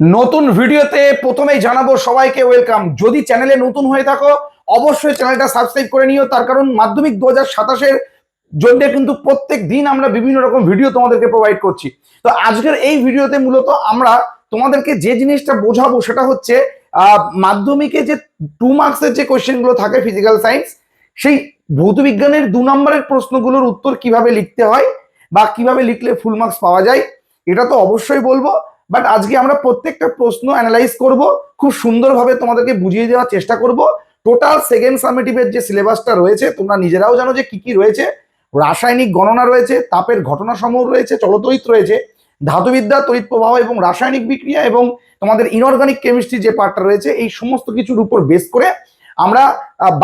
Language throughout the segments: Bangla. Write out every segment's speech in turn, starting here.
নতুন ভিডিওতে প্রথমেই জানাবো সবাইকে ওয়েলকাম। যদি চ্যানেলে নতুন হয়ে থাকো অবশ্যই চ্যানেলটা সাবস্ক্রাইব করে নিও, তার কারণ মাধ্যমিক 2027-এর জন্য কিন্তু প্রত্যেক দিন আমরা বিভিন্ন রকম ভিডিও তোমাদেরকে প্রোভাইড করছি। তো আজকের এই ভিডিওতে মূলত আমরা তোমাদেরকে যে জিনিসটা বোঝাবো সেটা হচ্ছে মাধ্যমিকে যে 2 মার্কসের যে কোয়েশ্চেনগুলো থাকে ফিজিক্যাল সায়েন্স, সেই ভৌত বিজ্ঞানের 2 নম্বরের প্রশ্নগুলোর উত্তর কিভাবে লিখতে হয় বা কিভাবে লিখলে ফুল মার্কস পাওয়া যায় এটা তো অবশ্যই বলবো। বাট আজকে আমরা প্রত্যেকটা প্রশ্ন অ্যানালাইজ করব, খুব সুন্দরভাবে তোমাদেরকে বুঝিয়ে দেওয়ার চেষ্টা করব। টোটাল সেকেন্ড সামেটিভের যে সিলেবাসটা রয়েছে তোমরা নিজেরাও জানো যে কি কি রয়েছে। রাসায়নিক গণনা রয়েছে, তাপের ঘটনা সমূহ রয়েছে, চলতরিৎ রয়েছে, ধাতুবিদ্যা, তড়িৎ প্রবাহ এবং রাসায়নিক বিক্রিয়া এবং তোমাদের ইনঅর্গানিক কেমিস্ট্রি যে পার্টটা রয়েছে, এই সমস্ত কিছুর উপর বেস করে আমরা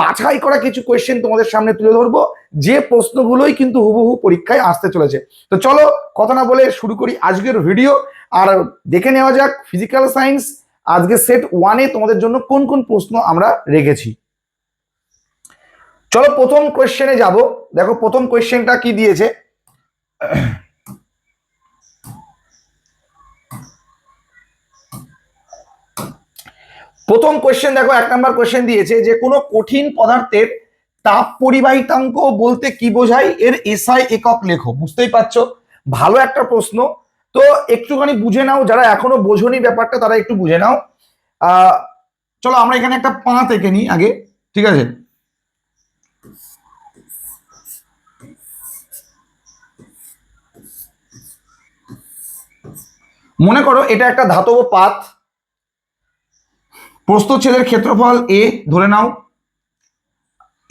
বাছাই করা কিছু কোয়েশ্চেন তোমাদের সামনে তুলে ধরবো, যে প্রশ্নগুলোই কিন্তু হুবহু পরীক্ষায় আসতে চলেছে। তো চলো কথা না বলে শুরু করি আজকের ভিডিও। আর দেখে নেওয়া যাক ফিজিক্যাল সায়েন্স আজকে সেট 1-এ তোমাদের জন্য কোন কোন প্রশ্ন আমরা রেখেছি। চলো প্রথম কোয়েশ্চেনে যাব। দেখো প্রথম কোয়েশ্চেনটা কি দিয়েছে। প্রথম কোয়েশ্চেন দেখো, 1 নম্বর কোয়েশ্চেন দিয়েছে যে কোনো কঠিন পদার্থের তাপ পরিবাহিতাঙ্ক বলতে কি বোঝায়, এর এসআই একক লেখো। বুঝতেই পারছো ভালো একটা প্রশ্ন। তো একটুখানি বুঝে নাও, যারা এখনো বোঝোনি ব্যাপারটা তারা একটু বুঝে নাও। চলো আমরা এখানে একটা পাঁত এঁকে নিই আগে, ঠিক আছে। মনে করো এটা একটা ধাতব পাত, প্রস্থচ্ছেদের ক্ষেত্রফল এ ধরে নাও।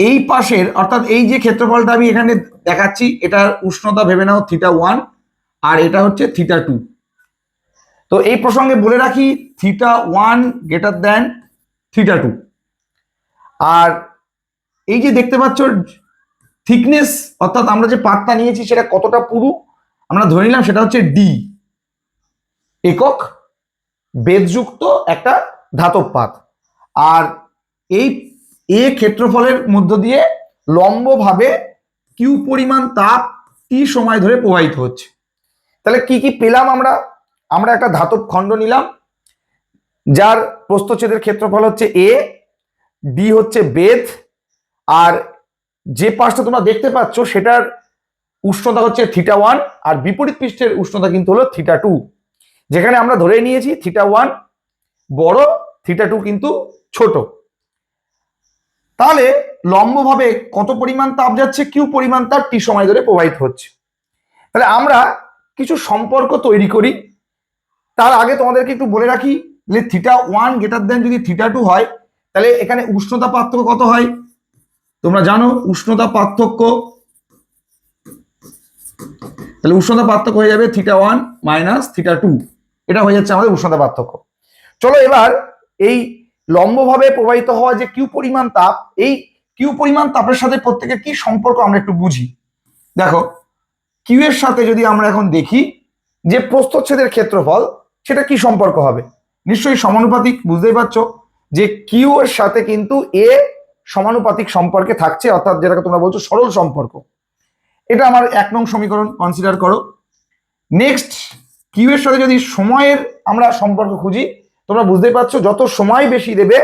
এই পাশের অর্থাৎ এই যে ক্ষেত্রফলটা আমি এখানে দেখাচ্ছি এটার উষ্ণতা ভেবে নাও θ1 আর এটা হচ্ছে θ2। তো এই প্রসঙ্গে বলে রাখি θ1 গ্রেটার দেন θ2। আর এই যে দেখতে পাচ্ছ থিকনেস অর্থাৎ আমরা যে পাতটা নিয়েছি সেটা কতটা পুরু আমরা ধরে নিলাম, সেটা হচ্ছে ডি একক বেধযুক্ত একটা ধাতব পাত। আর এই এ ক্ষেত্রফলের মধ্য দিয়ে লম্বভাবে কিউ পরিমাণ তাপ টি সময় ধরে প্রবাহিত হচ্ছে। তাহলে কি কি পেলাম আমরা? আমরা একটা ধাতব খণ্ড নিলাম যার প্রস্থচ্ছেদের ক্ষেত্রফল হচ্ছে এ, ডি হচ্ছে বেধ, আর যে পাশটা তোমরা দেখতে পাচ্ছ সেটার উষ্ণতা হচ্ছে θ1 আর বিপরীত পৃষ্ঠের উষ্ণতা কিন্তু হলো θ2। যেখানে আমরা ধরে নিয়েছি θ1 বড়, θ2 কিন্তু ছোট। তাহলে লম্বভাবে কত পরিমাণ তাপ যাচ্ছে, কিউ পরিমাণ তাপ টি সময় ধরে প্রবাহিত হচ্ছে। তাহলে আমরা কিছু সম্পর্ক তৈরি করি। তার আগে তোমাদেরকে একটু বলে রাখি যে θ1 গ্রেটার দেন যদি θ2 হয় তাহলে এখানে উষ্ণতা পার্থক্য কত হয় তোমরা জানো। উষ্ণতা পার্থক্য, তাহলে উষ্ণতা পার্থক্য হয়ে যাবে θ1 মাইনাস θ2, এটা হয়ে যাচ্ছে আমাদের উষ্ণতা পার্থক্য। চলো এবার এই লম্বভাবে প্রবাহিত হওয়া যে কিউ পরিমাণ তাপ, এই কিউ পরিমাণ তাপের সাথে প্রত্যেকের কি সম্পর্ক আমরা একটু বুঝি। দেখো কিউ এর সাথে যদি আমরা এখন দেখি যে প্রস্থচ্ছেদের ক্ষেত্রফল, সেটা কি সম্পর্ক হবে, নিশ্চয়ই সমানুপাতিক। বুঝতেই পারছো যে কিউ এর সাথে কিন্তু এ সমানুপাতিক সম্পর্কে থাকছে, অর্থাৎ যেটাকে তোমরা বলছো সরল সম্পর্ক। এটা আমার 1 নং সমীকরণ কনসিডার করো। নেক্সট কিউ এর সাথে যদি সময়ের আমরা সম্পর্ক খুঁজি, তোমরা বুঝতেই পারছো যত সময় বেশি দেবে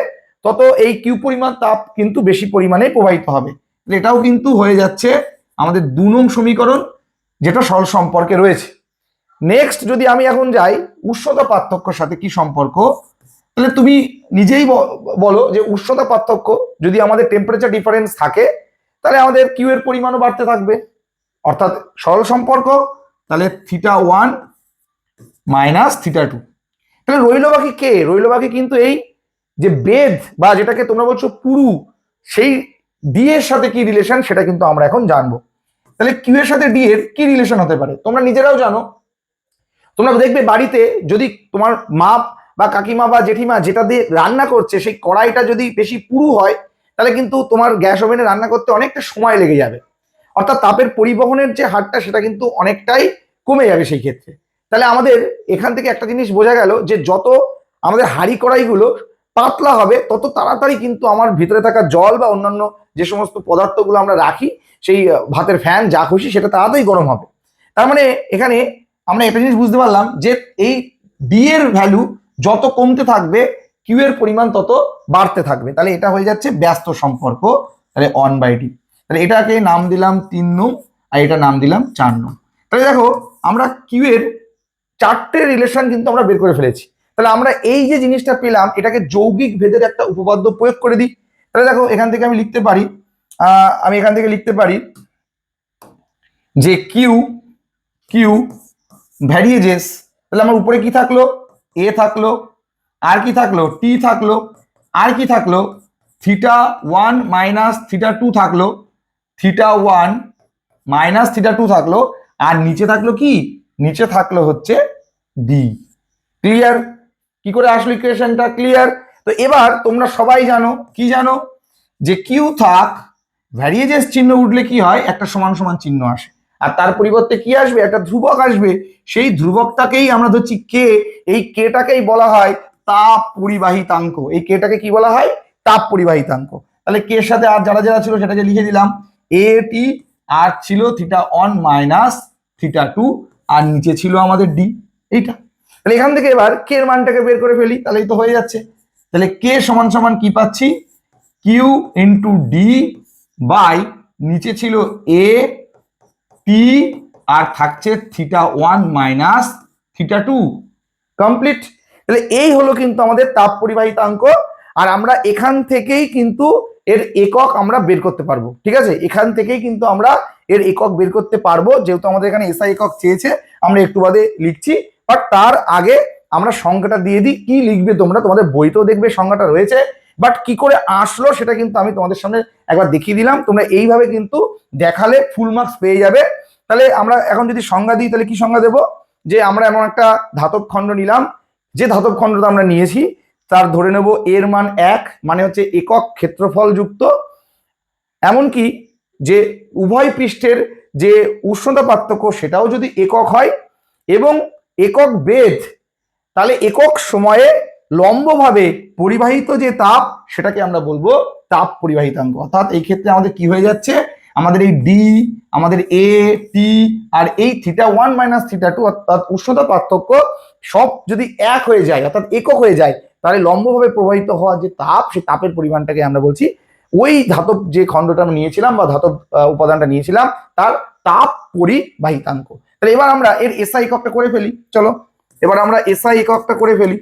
তত এই কিউ পরিমাণ তাপ কিন্তু বেশি পরিমাণে প্রবাহিত হবে। এটাও কিন্তু হয়ে যাচ্ছে আমাদের 2 নং সমীকরণ, যেটা সরল সম্পর্কে রয়েছে। নেক্সট যদি আমি এখন যাই উষ্ণতা পার্থক্যের সাথে কি সম্পর্ক, তাহলে তুমি নিজেই বলো যে উষ্ণতা পার্থক্য যদি আমাদের টেম্পারেচার ডিফারেন্স থাকে তাহলে আমাদের কিউ এর পরিমাণও বাড়তে থাকবে, অর্থাৎ সরল সম্পর্ক। তাহলে θ1 মাইনাস θ2। তাহলে রইল বাকি কে? রইল বাকি কিন্তু এই যে বেধ বা যেটাকে তোমরা বলছো পুরু, সেই ডি এর সাথে কি রিলেশন সেটা কিন্তু আমরা এখন জানবো। তাহলে কিউ এর সাথে ডি এর কি রিলেশন হতে পারে তোমরা নিজেরাও জানো। তোমরা দেখবে বাড়িতে যদি তোমার মা বা কাকিমা বা জেঠিমা যেটা দিয়ে রান্না করছে সেই কড়াইটা যদি বেশি পুরু হয় তাহলে কিন্তু তোমার গ্যাস ওভেনে রান্না করতে অনেকটা সময় লেগে যাবে, অর্থাৎ তাপের পরিবহনের যে হারটা সেটা কিন্তু অনেকটাই কমে যাবে সেই ক্ষেত্রে। তাহলে আমাদের এখান থেকে একটা জিনিস বোঝা গেল যে যত আমাদের হাঁড়ি কড়াইগুলো পাতলা হবে তত তাড়াতাড়ি কিন্তু আমার ভিতরে থাকা জল বা অন্যান্য যে সমস্ত পদার্থগুলো আমরা রাখি, সেই ভাতের ফ্যান যা খুশি সেটা তাড়াতাড়ি গরম হবে। তার মানে এখানে আমরা একটা জিনিস বুঝতে পারলাম যে এই ডি এর ভ্যালু যত কমতে থাকবে কিউ এর পরিমাণ তত বাড়তে থাকবে। তাহলে এটা হয়ে যাচ্ছে ব্যস্ত সম্পর্ক, তাহলে 1/d। তাহলে এটাকে নাম দিলাম 3 নং আর এটা নাম দিলাম 4 নং। তাহলে দেখো আমরা কিউ এর 4টে রিলেশন কিন্তু আমরা বের করে ফেলেছি। তাহলে আমরা এই যে জিনিসটা পেলাম এটাকে যৌগিক ভেদের একটা উপপাদ্য প্রয়োগ করে দিই। তাহলে দেখো এখান থেকে আমি লিখতে পারি যে কিউ ভ্যারিয়েজেস। তাহলে আমার উপরে কি থাকলো, এ থাকলো, আর কি থাকলো, টি থাকলো, আর কি থাকলো, θ1 মাইনাস θ2 থাকলো, θ1 মাইনাস θ2 থাকলো, আর নিচে থাকলো কি, নিচে থাকলো হচ্ছে ডি। ক্লিয়ার? কি করে আসলো ইকুয়েশনটা? ক্লিয়ার? তো এবার তোমরা সবাই জানো, কি জানো, যে কিউ থাক ভ্যারিয়েজেস চিহ্ন উঠলে কি হয়, একটা সমান সমান চিহ্ন আসে, আর তার পরিবর্তে কি আসবে, একটা ধ্রুবক আসবে। সেই ধ্রুবকটাকেই আমরা ধরছি কে, এই কেটাকেই বলা হয় তাপ পরিবাহিতাঙ্ক। এই কেটাকে কি বলা হয়, তাপ পরিবাহিতাঙ্ক। তাহলে কে এর সাথে আর যারা যারা ছিল সেটাকে লিখে দিলাম, এ টি, আর ছিল θ1 মাইনাস θ2, আর নিচে ছিল আমাদের ডি। এইটা তাহলে এখান থেকে এবার কে এর মানটাকে বের করে ফেলি, তাহলেই তো হয়ে যাচ্ছে। তাহলে কে সমান সমান কি পাচ্ছি, কিউ ইন্টু ডি বাই নিচে ছিল এ টি, আর থাকছে θ1 মাইনাস θ2। কমপ্লিট। তাহলে এই হলো কিন্তু আমাদের তাপ পরিবাহিতাঙ্ক, আর আমরা এখান থেকেই কিন্তু এর একক আমরা বের করতে পারবো। ঠিক আছে, এখান থেকেই কিন্তু আমরা এর একক বের করতে পারবো, যেহেতু আমাদের এখানে এসআই একক চেয়েছে, আমরা একটু বাদে লিখছি। বাট তার আগে আমরা সংখ্যাটা দিয়ে দিই, কি লিখবে তোমরা, তোমাদের বইতেও দেখবে সংখ্যাটা রয়েছে, বাট কি করে আসলো সেটা কিন্তু আমি তোমাদের সামনে একবার দেখিয়ে দিলাম। তোমরা এইভাবে কিন্তু দেখালে ফুল মার্কস পেয়ে যাবে। তাহলে আমরা এখন যদি সংজ্ঞা দিই, তাহলে কি সংজ্ঞা দেবো, যে আমরা এমন একটা ধাতব খণ্ড নিলাম, যে ধাতব খণ্ডটা আমরা নিয়েছি তার ধরে নেব এর মান 1, মানে হচ্ছে একক ক্ষেত্রফল যুক্ত, এমনকি যে উভয় পৃষ্ঠের যে উষ্ণতা পার্থক্য সেটাও যদি একক হয়, এবং একক বেধ, তাহলে একক সময়ে লম্বভাবে পরিবাহিত যে তাপ সেটাকে আমরা বলবো তাপ পরিবাহিতাঙ্ক। অর্থাৎ এই ক্ষেত্রে আমাদের কি হয়ে যাচ্ছে, আমাদের এই ডি, আমাদের এ টি, আর এই θ1 মাইনাস θ2 অর্থাৎ উষ্ণতা পার্থক্য সব যদি এক হয়ে যায়, অর্থাৎ একক হয়ে যায়, তাহলে লম্বভাবে প্রবাহিত হওয়া যে তাপ, সেই তাপের পরিমাণটাকে আমরা বলছি ওই ধাতব যে খণ্ডটা আমরা নিয়েছিলাম বা ধাতব উপাদানটা নিয়েছিলাম তার তাপ পরিবাহিতাঙ্ক। তাহলে এবার আমরা এর এসআই এককটা করে ফেলি। চলো এবার আমরা এসআই এককটা করে ফেলি।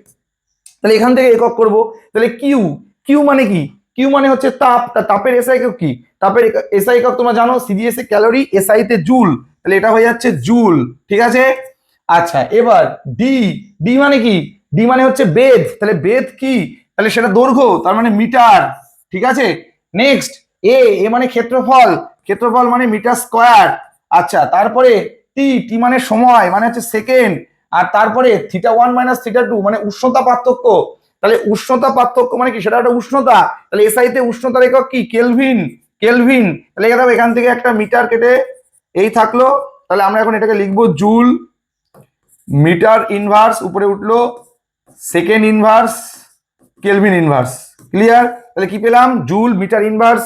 তাহলে এখান থেকে একক করব। তাহলে কিউ, কিউ মানে কি, কিউ মানে হচ্ছে তাপ, তাপের এসআই একক কি, তাপের এসআই একক তোমরা জানো, সিজিএস এ ক্যালোরি, এসআই তে জুল, তাহলে এটা হয়ে যাচ্ছে জুল। ঠিক আছে, আচ্ছা এবার ডি, ডি মানে কি, ডি মানে হচ্ছে বেধ, তাহলে বেধ কি, তাহলে সেটা দৈর্ঘ্য, তার মানে মিটার। ঠিক আছে, নেক্সট এ, এ মানে ক্ষেত্রফল, ক্ষেত্রফল মানে মিটার স্কয়ার। আচ্ছা তারপরে টি, টি মানে সময়, মানে হচ্ছে সেকেন্ড, আর তারপরে θ1 মাইনাস θ2 মানে উষ্ণতা পার্থক্য। তাহলে উষ্ণতা পার্থক্য মানে কি, সেটা একটা উষ্ণতা, তাহলে এসআই তে উষ্ণতার একক কি, কেলভিন, কেলভিন। তাহলে এখান থেকে একটা মিটার কেটে এই থাকলো, তাহলে আমরা এখন এটাকে লিখবো জুল, মিটার ইনভার্স উপরে উঠলো, second inverse, kelvin inverse. Clear? তাহলে কি পেলাম, joule, metre inverse,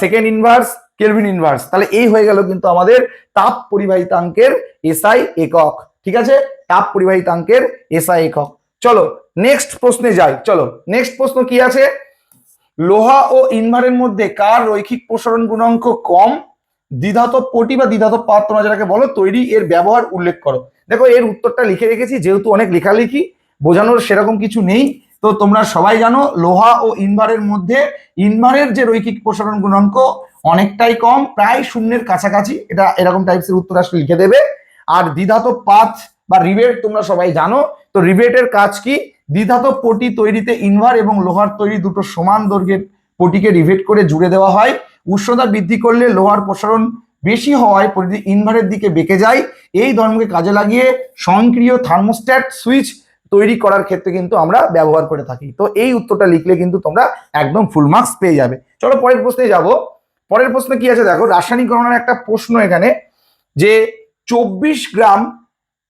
second inverse, kelvin inverse. তাহলে এই হয়ে গেল কিন্তু আমাদের তাপ পরিবাহিতাঙ্কের এসআই একক। ঠিক আছে, তাপ পরিবাহিতাঙ্কের এসআই একক। চলো নেক্সট প্রশ্নে যাই। চলো নেক্সট প্রশ্ন কি আছে, লোহা ও ইনভারের মধ্যে কার রৈখিক প্রসারণ গুণাঙ্ক কম, দ্বিধাতব পটি বা দ্বিধাতব পাত তোমরা যেটাকে বলো তৈরি, এর ব্যবহার উল্লেখ করো। দেখো এর উত্তরটা লিখে রেখেছি, যেহেতু অনেক লেখালেখি বোঝানোর সেরকম কিছু নেই, তো তোমরা সবাই জানো লোহা ও ইনভারের মধ্যে ইনভারের যে রৈখিক প্রসারণ গুণাঙ্ক অনেকটাই কম, প্রায় শূন্যের কাছাকাছি, এটা এরকম টাইপসের উত্তর আসলে লিখে দেবে। আর দ্বিধাতব পাত বা রিবেট তোমরা সবাই জানো, তো রিবেটের কাজ কি, দ্বিধাতব পটি তৈরিতে ইনভার এবং লোহার তৈরি দুটো সমান দৈর্ঘ্যের পটিকে রিভেট করে জুড়ে দেওয়া হয়। উষ্ণতা বৃদ্ধি করলে লোহার প্রসারণ বেশি হওয়ায় পটি ইনভারের দিকে বেঁকে যায়। এই ধর্মকে কাজে লাগিয়ে স্বয়ংক্রিয় থার্মোস্ট্যাট সুইচ তৈরি করার ক্ষেত্রে কিন্তু আমরা ব্যবহার করে থাকি। তো এই উত্তরটা লিখলে কিন্তু তোমরা একদম ফুল মার্কস পেয়ে যাবে। চলো পরের প্রশ্নে যাব। পরের প্রশ্ন কি আছে দেখো, রাসায়নিক গণনার একটা প্রশ্ন এখানে, যে 24 গ্রাম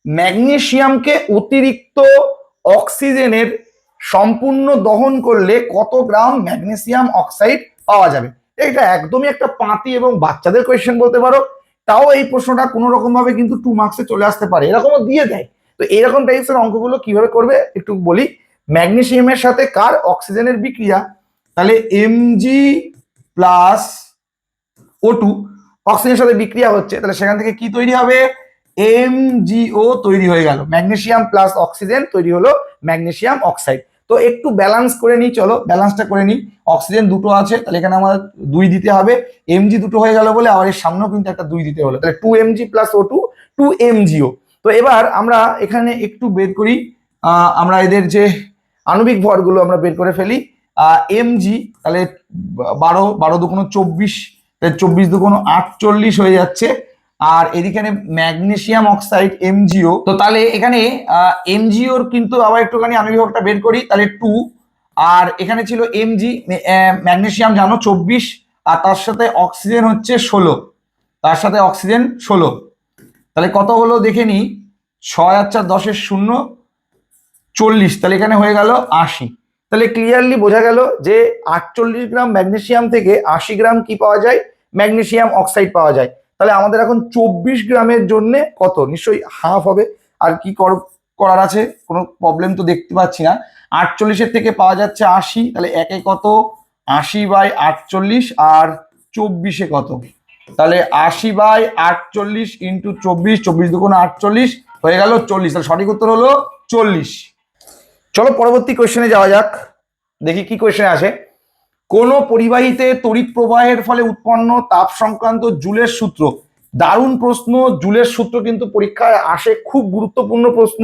ম্যাগনেসিয়ামকে অতিরিক্ত অক্সিজেনের সম্পূর্ণ দহন করলে কত গ্রাম ম্যাগনেসিয়াম অক্সাইড পাওয়া যাবে। এটা একদমই একটা পাঁতি এবং বাচ্চাদের কোয়েশ্চেন বলতে পারো, তাও এই প্রশ্নটা কোনো রকম ভাবে কিন্তু 2 মার্কসে চলে আসতে পারে, এরকমও দিয়ে দেয়। তো তো এইরকম টাইপসের অঙ্কগুলো কিভাবে করবে একটু বলি। ম্যাগনেসিয়ামের সাথে কার অক্সিজেনের বিক্রিয়া, তাহলে Mg প্লাস O2 অক্সিজেনের সাথে বিক্রিয়া হচ্ছে, তাহলে সেখান থেকে কি তৈরি হবে, MgO তৈরি হয়ে গেল, ম্যাগনেসিয়াম প্লাস অক্সিজেন তৈরি হলো ম্যাগনেসিয়াম অক্সাইড। তো একটু ব্যালেন্স করে নিই, চলো ব্যালেন্সটা করে নিই। অক্সিজেন দুটো আছে, তাহলে এখানে আমার 2 দিতে হবে, Mg দুটো হয়ে গেল বলে আবার এর সামনেও কিন্তু একটা 2 দিতে হলো, তাহলে 2Mg প্লাস O2 2MgO। তো এবার আমরা এখানে একটু বের করি, আমরা এদের যে আণবিক ভরগুলো আমরা বের করে ফেলি। Mg তাহলে 12 দুগুণ 24, 24 দুগুণ 48 হয়ে যাচ্ছে। আর এদিকে ম্যাগনেসিয়াম অক্সাইড MgO, তো তাহলে এখানে MgO কিন্তু আবার একটুখানি আণবিক ভরটা বের করি, তাহলে 2, আর এখানে ছিল Mg ম্যাগনেসিয়াম জানো 24, আর তার সাথে অক্সিজেন হচ্ছে 16, তার সাথে অক্সিজেন 16, তাহলে কত হলো দেখে নি, 6 আর 4 10 0 40, তাহলে এখানে হয়ে গেল 80। তাহলে ক্লিয়ারলি বোঝা গেল যে 48 গ্রাম ম্যাগনেসিয়াম থেকে 80 গ্রাম কি পাওয়া যায়, ম্যাগনেসিয়াম অক্সাইড পাওয়া যায়। তাহলে আমাদের এখন 24 গ্রামের জন্য কত, নিশ্চয়ই হাফ হবে। আর কি করার আছে, কোনো প্রবলেম তো দেখতে পাচ্ছি না। 48-এর থেকে পাওয়া যাচ্ছে 80, তাহলে একে কত 80/48, আর 24-এ কত, তাহলে 80/48 ইন্টু 24, 24 দুগুণ 48 হয়ে গেল 40, তাহলে সঠিক উত্তর হলো 40। চলো পরবর্তী কোয়েশ্চেনে যাওয়া যাক, দেখি কি কোয়েশ্চেন আছে। কোন পরিবাহীতে তড়িৎ প্রবাহের ফলে উৎপন্ন তাপ সংক্রান্ত জুলের সূত্র, দারুণ প্রশ্ন। জুলের সূত্র কিন্তু পরীক্ষায় আসে, খুব গুরুত্বপূর্ণ প্রশ্ন।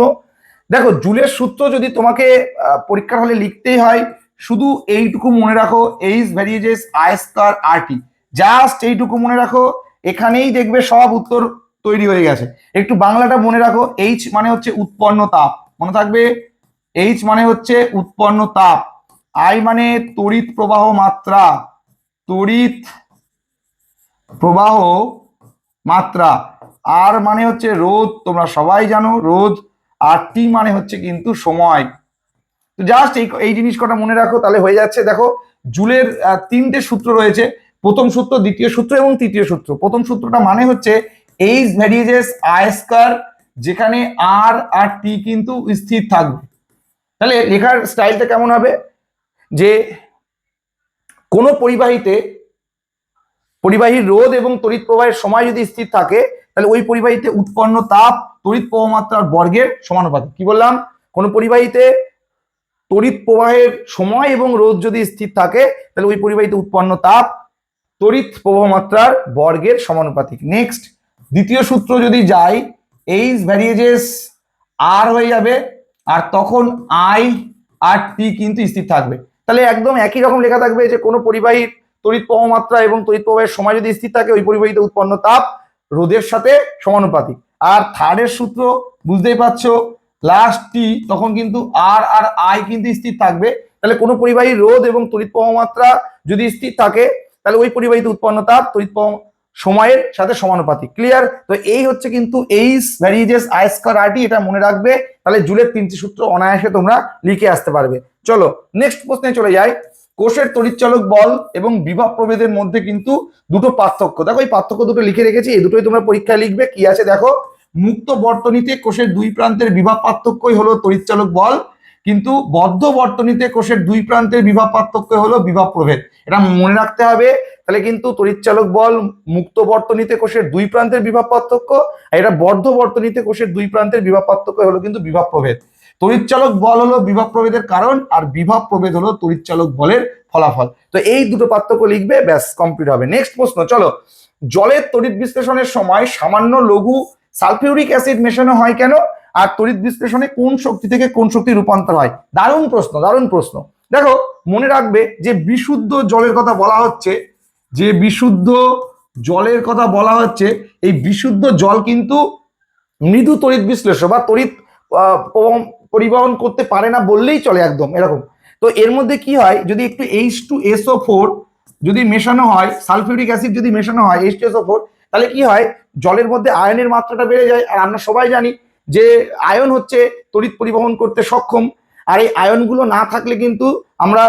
দেখো জুলের সূত্র যদি তোমাকে পরীক্ষার হলে লিখতেই হয়, শুধু এইটুকু মনে রাখো, H ভ্যারিয়েজেস I square RT, just এইটুকু মনে রাখো, এখানেই দেখবে সব উত্তর তৈরি হয়ে গেছে। একটু বাংলাটা মনে রাখো, H মানে হচ্ছে উৎপন্ন তাপ, মনে থাকবে, H মানে হচ্ছে উৎপন্ন তাপ, I মানে তড়িৎ প্রবাহ মাত্রা, তড়িৎ প্রবাহ মাত্রা, আর মানে হচ্ছে রোধ, তোমরা সবাই জানো রোধ, আর টি মানে হচ্ছে কিন্তু সময়। তো জাস্ট এই জিনিস কটা মনে রাখো, তাহলে হয়ে যাচ্ছে। দেখো জুলের 3টে সূত্র রয়েছে, প্রথম সূত্র, দ্বিতীয় সূত্র এবং তৃতীয় সূত্র। প্রথম সূত্রটা মানে হচ্ছে H ভ্যারিয়েজেস I স্কয়ার, যেখানে আর আর টি কিন্তু স্থির থাকবে। তাহলে লেখার স্টাইলটা কেমন হবে, যে কোনো পরিবাহীর রোধ এবং তড়িৎ প্রবাহের সময় যদি স্থির থাকে, তাহলে ওই পরিবাহীতে উৎপন্ন তাপ তড়িৎ প্রবাহ মাত্রার বর্গের সমানুপাতিক। কি বললাম, কোন পরিবাহীতে তড়িৎ প্রবাহের সময় এবং রোধ যদি স্থির থাকে, তাহলে ওই পরিবাহীতে উৎপন্ন তাপ তড়িৎ প্রবাহ মাত্রার বর্গের সমানুপাতিক। নেক্সট দ্বিতীয় সূত্র যদি যাই, H ভ্যারিয়েজেস R হয়ে যাবে, আর তখন I আর T কিন্তু স্থির থাকবে। তাহলে একদম একই রকম লেখা থাকবে যে কোনো পরিবাহীর তড়িৎ প্রবাহ মাত্রা এবং তড়িৎ প্রবাহের সময় যদি স্থির থাকে, ওই পরিবাহীতে উৎপন্ন তাপ রোধের সাথে সমানুপাতিক। আর থার্ডের সূত্র বুঝতেই পারছো, লাস্ট টি, তখন কিন্তু আর আর আই কিন্তু স্থির থাকবে। তাহলে কোনো পরিবাহীর রোধ এবং তড়িৎ প্রবাহ মাত্রা যদি স্থির থাকে, তাহলে ওই পরিবাহীতে উৎপন্ন তাপ তড়িৎ প্রবাহ সময়ের সাথে সমানুপাতিক। ক্লিয়ার? তো এই হচ্ছে কিন্তু H ভ্যারিয়েজেস I স্কয়ার RT, এটা মনে রাখবে, তাহলে জুলের 3টি সূত্র অনায়াসে তোমরা লিখে আসতে পারবে। চলো নেক্সট প্রশ্নে চলে যাই। কোষের তড়িৎচালক বল এবং বিভব প্রভেদের মধ্যে কিন্তু দুটো পার্থক্য, দেখো এই পার্থক্য দুটো লিখে রেখেছি, এই দুটোই তোমরা পরীক্ষায় লিখবে। কি আছে দেখো, মুক্ত বর্তনীতে কোষের দুই প্রান্তের বিভব পার্থক্যই হলো তড়িৎচালক বল, কিন্তু বদ্ধ বর্তনীতে কোষের দুই প্রান্তের বিভব পার্থক্য হলো বিভব প্রভেদ। এটা মনে রাখতে হবে। তাহলে কিন্তু তড়িৎচালক বল মুক্ত বর্তনীতে কোষের দুই প্রান্তের বিভব পার্থক্য, আর এটা বদ্ধ বর্তনীতে কোষের দুই প্রান্তের বিভব পার্থক্য হলো কিন্তু বিভব প্রভেদ। তড়িৎচালক বল হলো বিভব প্রভেদের কারণ, আর বিভব প্রভেদ হলো তড়িৎচালক বলের ফলাফল। তো এই দুটো পার্থক্য লিখবে, ব্যাস কমপ্লিট হবে। নেক্সট প্রশ্ন, চলো। জলের তড়িৎ বিশ্লেষণের সময় সামান্য লঘু সালফিউরিক অ্যাসিড মেশানো হয় কেন, আর তড়িৎ বিশ্লেষণে কোন শক্তি থেকে কোন শক্তি রূপান্তর হয়? দারুণ প্রশ্ন, দারুণ প্রশ্ন। দেখো মনে রাখবে যে বিশুদ্ধ জলের কথা বলা হচ্ছে, যে বিশুদ্ধ জলের কথা বলা হচ্ছে, এই বিশুদ্ধ জল কিন্তু মৃদু তড়িৎ বিশ্লেষ্য বা তড়িৎ পরিবহন করতে পারে না বললেই চলে, একদম এরকম। তো এর মধ্যে কি হয়, যদি একটু H2SO4 যদি মেশানো হয়, সালফিউরিক অ্যাসিড যদি মেশানো হয় H2SO4, তাহলে কি হয়, জলের মধ্যে আয়নের মাত্রাটা বেড়ে যায়। আর আমরা সবাই জানি যে আয়ন হচ্ছে তড়িৎ পরিবহন করতে সক্ষম, আর এই আয়নগুলো না থাকলে কিন্তু আমরা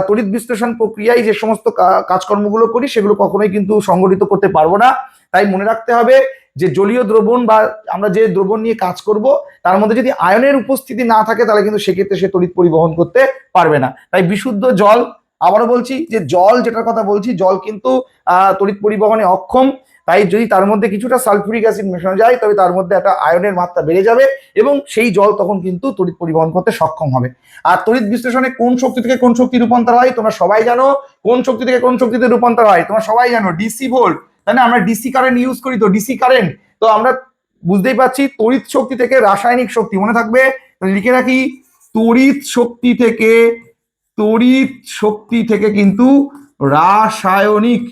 তড়িৎ বিশ্লেষণ প্রক্রিয়ায় যে সমস্ত কাজকর্মগুলো করি সেগুলো কখনোই কিন্তু সংগঠিত করতে পারবো না। তাই মনে রাখতে হবে যে জলীয় দ্রবণ বা আমরা যে দ্রবণ নিয়ে কাজ করব তার মধ্যে যদি আয়নের উপস্থিতি না থাকে তাহলে কিন্তু সেক্ষেত্রে সে তড়িৎ পরিবহন করতে পারবে না। তাই বিশুদ্ধ জল, আবারও বলছি যে জল যেটার কথা বলছি, জল কিন্তু তড়িৎ পরিবহনে অক্ষম। তাই যদি তার মধ্যে কিছুটা সালফিউরিক অ্যাসিড মেশানো যায় তবে তার মধ্যে একটা আয়নের মাত্রা বেড়ে যাবে এবং সেই জল তখন কিন্তু তড়িৎ পরিবহন করতে সক্ষম হবে। আর তড়িৎ বিশ্লেষণে কোন শক্তি থেকে কোন শক্তি রূপান্তর হয় তোমরা সবাই জানো। কোন শক্তি থেকে কোন শক্তিতে রূপান্তর হয় তোমরা সবাই জানো, ডিসি ভোল্ট, তাই না? আমরা ডিসি কারেন্ট ইউজ করি, তো ডিসি কারেন্ট, তো আমরা বুঝতেই পারছি তড়িৎ শক্তি থেকে রাসায়নিক শক্তি, মনে থাকবে লিখে রাখি, তড়িৎ শক্তি থেকে কিন্তু রাসায়নিক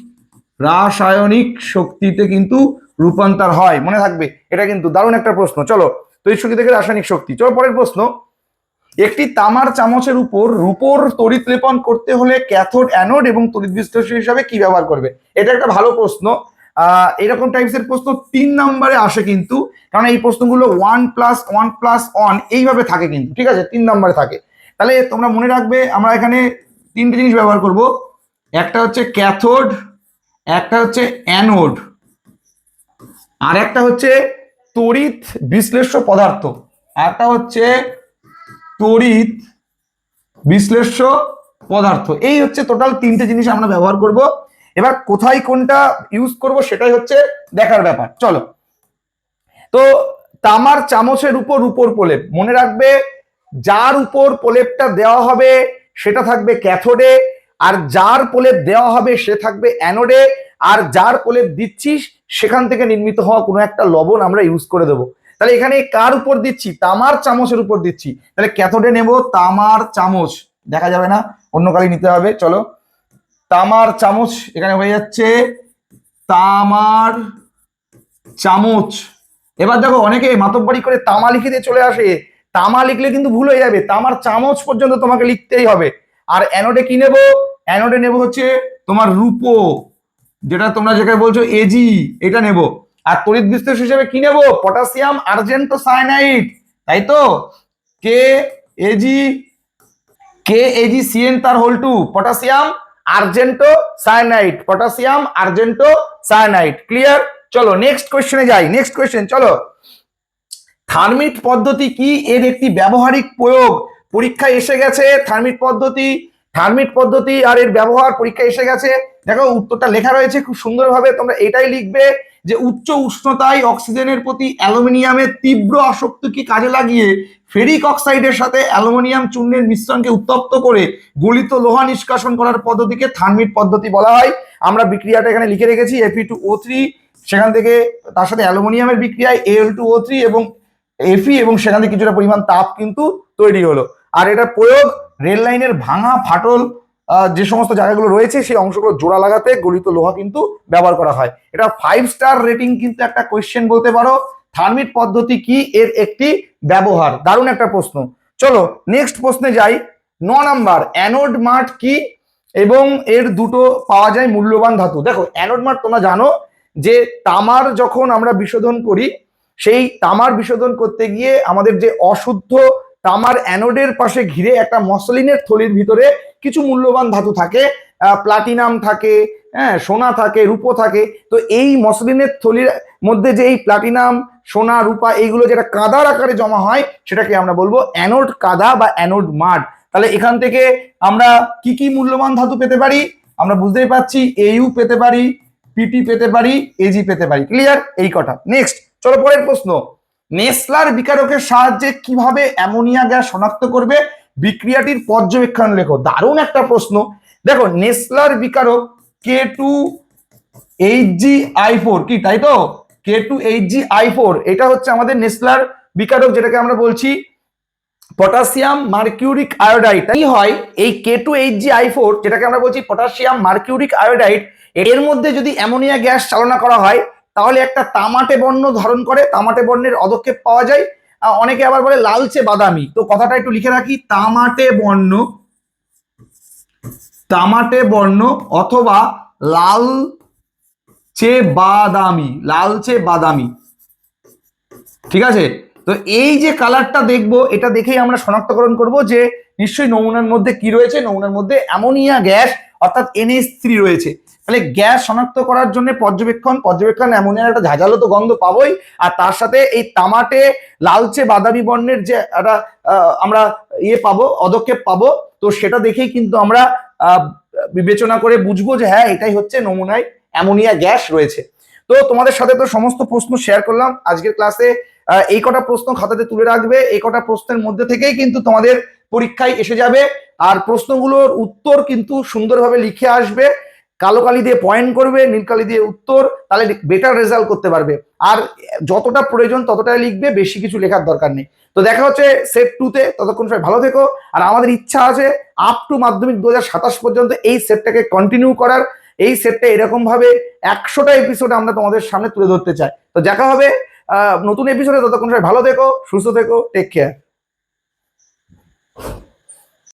শক্তিতে কিন্তু রূপান্তর হয়, মনে থাকবে। এটা কিন্তু দারুণ একটা প্রশ্ন। চলো, তড়িৎ শক্তি থেকে রাসায়নিক শক্তি। চলো পরের প্রশ্ন, একটি তামার চামচের উপর রূপোর তড়িৎ লেপন করতে হলে ক্যাথোড, অ্যানোড এবং তড়িৎ বিশ্লেষক হিসাবে কি ব্যবহার করবে? এটা একটা ভালো প্রশ্ন। এরকম টাইপসের প্রশ্ন 3 নম্বরে আসে কিন্তু, কারণ এই প্রশ্নগুলো 1+1+1 এইভাবে থাকে কিন্তু, ঠিক আছে, 3 নম্বরে থাকে। তাহলে তোমরা মনে রাখবে আমরা এখানে 3টে জিনিস ব্যবহার করব। একটা হচ্ছে ক্যাথোড, একটা হচ্ছে অ্যানোড, আর একটা হচ্ছে তড়িৎ বিশ্লেষ্য পদার্থ, একটা হচ্ছে তড়িৎ বিশ্লেষ্য পদার্থ। এই হচ্ছে টোটাল 3টে জিনিস আমরা ব্যবহার করব। এবার কোথায় কোনটা ইউজ করব সেটাই হচ্ছে দেখার ব্যাপার। চলো, তো তামার চামচের উপর রূপোর প্রলেপ, মনে রাখবে যার উপর প্রলেপটা দেওয়া হবে সেটা থাকবে ক্যাথোডে, আর যার প্রলেপ দেওয়া হবে সে থাকবে অ্যানোডে, আর যার প্রলেপ দিচ্ছিস সেখান থেকে নির্মিত হওয়া কোনো একটা লবণ আমরা ইউজ করে দেবো। তাহলে এখানে কার উপর দিচ্ছি? তামার চামচের উপর দিচ্ছি। তাহলে ক্যাথোডে নেব তামার চামচ, দেখা যাবে না, অন্য কালি নিতে হবে। চলো, তামার চামচ এখানে হয়ে যাচ্ছে তামার চামচ। এবার দেখো অনেকে মাতব্বরি করে তামা লিখে দিয়ে চলে আসে, তামা লিখলে কিন্তু ভুল হয়ে যাবে, তামার চামচ পর্যন্ত তোমাকে লিখতেই হবে। আর অ্যানোডে কি নেব? অ্যানোডে নেব হচ্ছে তোমার রূপো, যেটা তোমরা যেখানে বলছো এজি, এটা নেব। আর তড়িৎ বিশ্লেষক হিসেবে কি নেব? পটাশিয়াম আর্জেন্টো সায়ানাইড, তাই তো, KAgCN তার হোল 2, পটাশিয়াম আর্জেন্টো সায়ানাইড, ক্লিয়ার? চলো নেক্সট কোশ্চেনে যাই। নেক্সট কোশ্চেন, চলো, থার্মিট পদ্ধতি কি? এর একটি ব্যবহারিক প্রয়োগ পরীক্ষায় এসে গেছে। থার্মিট পদ্ধতি আর এর ব্যবহার পরীক্ষায় এসে গেছে। দেখো উত্তরটা লেখা রয়েছে খুব সুন্দরভাবে, তোমরা এটাই লিখবে যে উচ্চ উষ্ণতায় অক্সিজেনের প্রতি অ্যালুমিনিয়ামের তীব্র আসক্তিকে কাজে লাগিয়ে ফেরিক অক্সাইডের সাথে অ্যালুমিনিয়াম চূর্ণের মিশ্রণকে উত্তপ্ত করে গলিত লোহা নিষ্কাশন করার পদ্ধতিকে থার্মিট পদ্ধতি বলা হয়। আমরা বিক্রিয়াটা এখানে লিখে রেখেছি, Fe2O3, সেখান থেকে তার সাথে অ্যালুমিনিয়ামের বিক্রিয়ায় Al2O3 এবং Fe, এবং সেখান থেকে কিছুটা পরিমাণ তাপ কিন্তু তৈরি হলো। আর এটা প্রয়োগ রেল লাইনের ভাঙা ফাটল যে সমস্ত জায়গাগুলো রয়েছে সেই অংশগুলো জোড়া লাগাতে গলিত লোহা কিন্তু ব্যবহার করা হয়। এটা 5 স্টার রেটিং কিন্তু একটা কোয়েশ্চেন বলতে পারো। থার্মিট পদ্ধতি কি? এর একটি ব্যবহার, দারুণ একটা প্রশ্ন। চলো নেক্সট প্রশ্নে যাই। 9 নাম্বার, অ্যানোড মাঠ কি এবং এর দুটো পাওয়া যায় মূল্যবান ধাতু। দেখো অ্যানোড মাঠ তোমরা জানো যে তামার যখন আমরা বিশোধন করি, সেই তামার বিশোধন করতে গিয়ে আমাদের যে অশুদ্ধ তামার অ্যানোডের পাশে ঘিরে একটা মসলিনের থলির ভিতরে কিছু মূল্যবান ধাতু থাকে, প্লাটিনাম থাকে, হ্যাঁ, সোনা থাকে, রূপো থাকে। তো এই মসলিনের থলির মধ্যে যে এই প্লাটিনাম, সোনা, রূপা এইগুলো যেটা কাদার আকারে জমা হয় সেটাকে আমরা বলবো অ্যানোড কাদা বা অ্যানোড মাড। তাহলে এখান থেকে আমরা কি কি মূল্যবান ধাতু পেতে পারি? আমরা বুঝতেই পারছি AU পেতে পারি, PT পেতে পারি, AG পেতে পারি, ক্লিয়ার? এই কটা। নেক্সট চলো পরের প্রশ্ন, নেসলার বিকারকের সাহায্যে কিভাবে অ্যামোনিয়া গ্যাস শনাক্ত করবে? বিক্রিয়াটির পর্যবেক্ষণ লেখো। দারুণ একটা প্রশ্ন। দেখো নেসলার বিকারক K2HgI4 কি, তাই তো, K2HgI4 এটা হচ্ছে আমাদের নেসলার বিকারক, যেটাকে আমরা বলছি পটাশিয়াম মার্কিউরিক আয়োডাইড। কি হয় এই K2HgI4 যেটাকে আমরা বলছি পটাশিয়াম মার্কিউরিক আয়োডাইড, এর মধ্যে যদি অ্যামোনিয়া গ্যাস চালনা করা হয় তাহলে একটা তামাটে বর্ণ ধারণ করে, তামাটে বর্ণের অধক্ষেপ পাওয়া যায়। অনেকে আবার বলে লালচে বাদামি, তো কথাটা একটু লিখে রাখি, তামাটে বর্ণ অথবা লালচে বাদামি, ঠিক আছে? তো এই যে কালারটা দেখবো, এটা দেখেই আমরা শনাক্তকরণ করব যে নিশ্চয়ই নমুনার মধ্যে কি রয়েছে, নমুনার মধ্যে অ্যামোনিয়া গ্যাস অর্থাৎ NH3 রয়েছে। তাহলে গ্যাস শনাক্ত করার জন্য পর্যবেক্ষণ অ্যামোনিয়ার একটা ঝাঁঝালো তো গন্ধ পাবোই, আর তার সাথে এই তামাটে লালচে বাদামি বর্ণের যে একটা আমরা পাবো, পদক্ষেপ পাবো, তো সেটা দেখেই কিন্তু আমরা বিবেচনা করে বুঝবো যে হ্যাঁ এটাই হচ্ছে নমুনায় অ্যামোনিয়া গ্যাস রয়েছে। তো তোমাদের সাথে তো সমস্ত প্রশ্ন শেয়ার করলাম আজকের ক্লাসে। এই কটা প্রশ্ন খাতাতে তুলে রাখবে, এই কটা প্রশ্নের মধ্যে থেকেই কিন্তু তোমাদের পরীক্ষায় এসে যাবে, আর প্রশ্নগুলোর উত্তর কিন্তু সুন্দরভাবে লিখে আসবে, কালো কালি দিয়ে পয়েন্ট করবে, নীল কালি দিয়ে উত্তর, তাহলে বেটার রেজাল্ট করতে পারবে। আর যতটা প্রয়োজন ততটাই লিখবে, বেশি কিছু লেখার দরকার নেই। তো দেখা হচ্ছে সেট 2-তে, ততক্ষণ সবাই ভালো থেকো। আর আমাদের ইচ্ছা আছে আপ টু মাধ্যমিক 2027 পর্যন্ত এই সেটটাকে কন্টিনিউ করার, এই সেটটা এরকম ভাবে 100টা এপিসোড আমরা তোমাদের সামনে তুলে ধরতে চাই। তো দেখা হবে নতুন এপিসোডে, ততক্ষণ সবাই ভালো থেকো, সুস্থ থেকো, টেক কেয়ার।